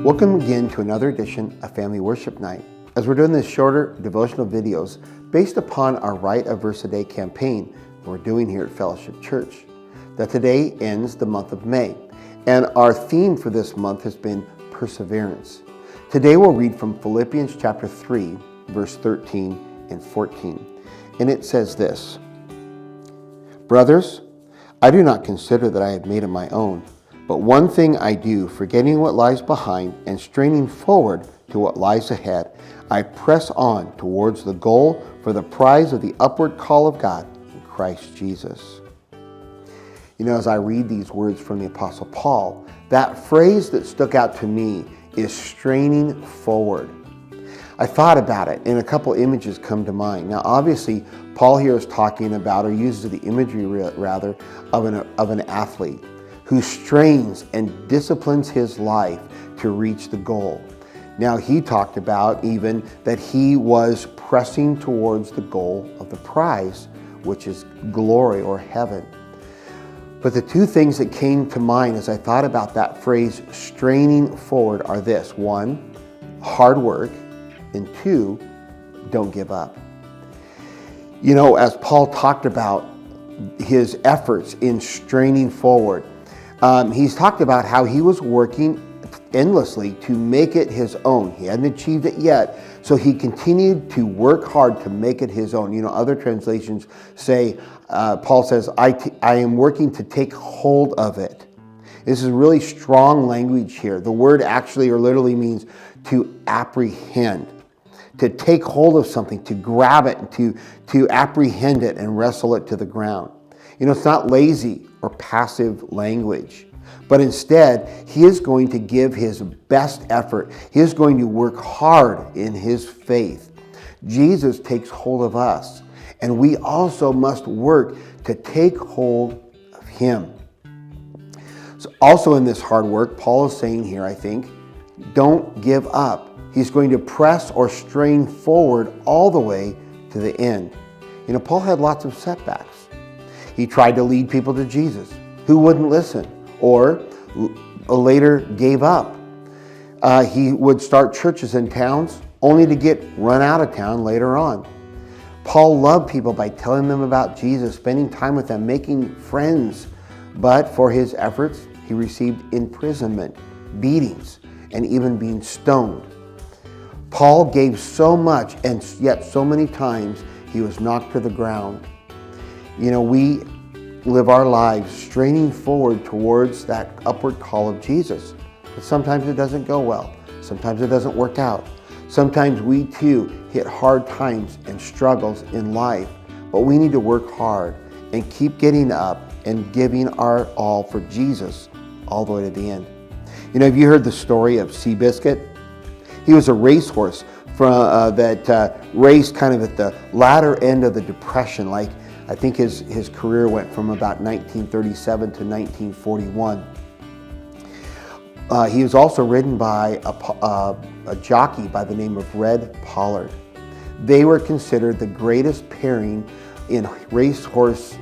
Welcome again to another edition of Family Worship Night. As we're doing these shorter devotional videos based upon our Write a Verse a Day campaign we're doing here at Fellowship Church, that today ends the month of May. And our theme for this month has been perseverance. Today we'll read from Philippians chapter 3, verse 13 and 14. And it says this: "Brothers, I do not consider that I have made it my own, but one thing I do, forgetting what lies behind and straining forward to what lies ahead, I press on towards the goal for the prize of the upward call of God in Christ Jesus." You know, as I read these words from the Apostle Paul, that phrase that stuck out to me is straining forward. I thought about it, and a couple images come to mind. Now, obviously, Paul here is talking about, or uses the imagery rather, of an athlete who strains and disciplines his life to reach the goal. Now, he talked about even that he was pressing towards the goal of the prize, which is glory or heaven. But the two things that came to mind as I thought about that phrase, straining forward, are this: one, hard work, and two, don't give up. You know, as Paul talked about his efforts in straining forward, he's talked about how he was working endlessly to make it his own. He hadn't achieved it yet, so he continued to work hard to make it his own. You know, other translations say, Paul says, I am working to take hold of it. This is really strong language here. The word actually or literally means to apprehend, to take hold of something, to grab it, to apprehend it and wrestle it to the ground. You know, it's not lazy or passive language, but instead, he is going to give his best effort. He is going to work hard in his faith. Jesus takes hold of us, and we also must work to take hold of him. So also in this hard work, Paul is saying here, I think, don't give up. He's going to press or strain forward all the way to the end. You know, Paul had lots of setbacks. He tried to lead people to Jesus who wouldn't listen, or later gave up. He would start churches in towns only to get run out of town later on. Paul loved people by telling them about Jesus, spending time with them, making friends. But for his efforts, he received imprisonment, beatings, and even being stoned. Paul gave so much, and yet so many times he was knocked to the ground. You know, we live our lives straining forward towards that upward call of Jesus. But sometimes it doesn't go well. Sometimes it doesn't work out. Sometimes we too hit hard times and struggles in life. But we need to work hard and keep getting up and giving our all for Jesus all the way to the end. You know, have you heard the story of Seabiscuit? He was a racehorse that raced kind of at the latter end of the Depression. Like, I think his career went from about 1937 to 1941. He was also ridden by a jockey by the name of Red Pollard. They were considered the greatest pairing in racehorse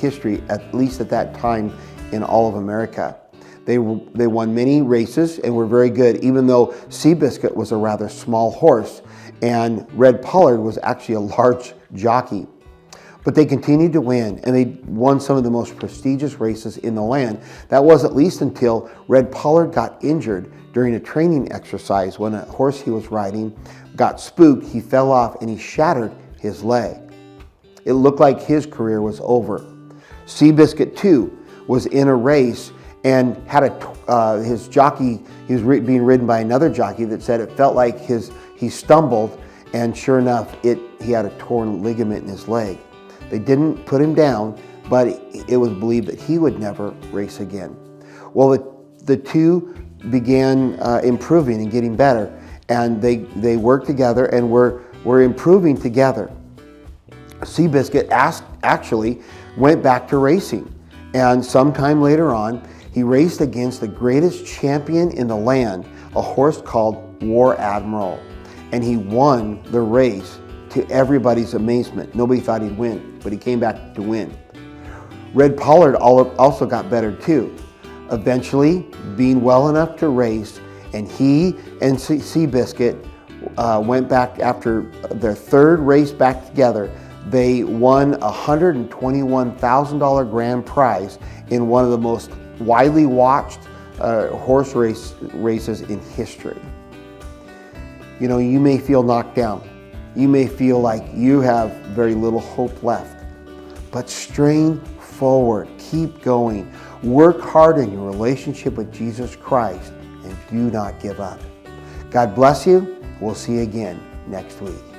history, at least at that time, in all of America. They won many races and were very good, even though Seabiscuit was a rather small horse and Red Pollard was actually a large jockey. But they continued to win, and they won some of the most prestigious races in the land. That was at least until Red Pollard got injured during a training exercise when a horse he was riding got spooked. He fell off and he shattered his leg. It looked like his career was over. Seabiscuit too was in a race and had his jockey, he was being ridden by another jockey that said it felt like he stumbled, and sure enough, he had a torn ligament in his leg. They didn't put him down, but it was believed that he would never race again. Well, the two began improving and getting better, and they worked together and were improving together. Seabiscuit actually went back to racing, and sometime later on, he raced against the greatest champion in the land, a horse called War Admiral, and he won the race to everybody's amazement. Nobody thought he'd win, but he came back to win. Red Pollard also got better too, eventually being well enough to race And he and Seabiscuit went back after their third race back together. They won a $121,000 grand prize in one of the most widely watched horse races in history. You know, you may feel knocked down. You may feel like you have very little hope left. But strain forward, keep going. Work hard in your relationship with Jesus Christ and do not give up. God bless you. We'll see you again next week.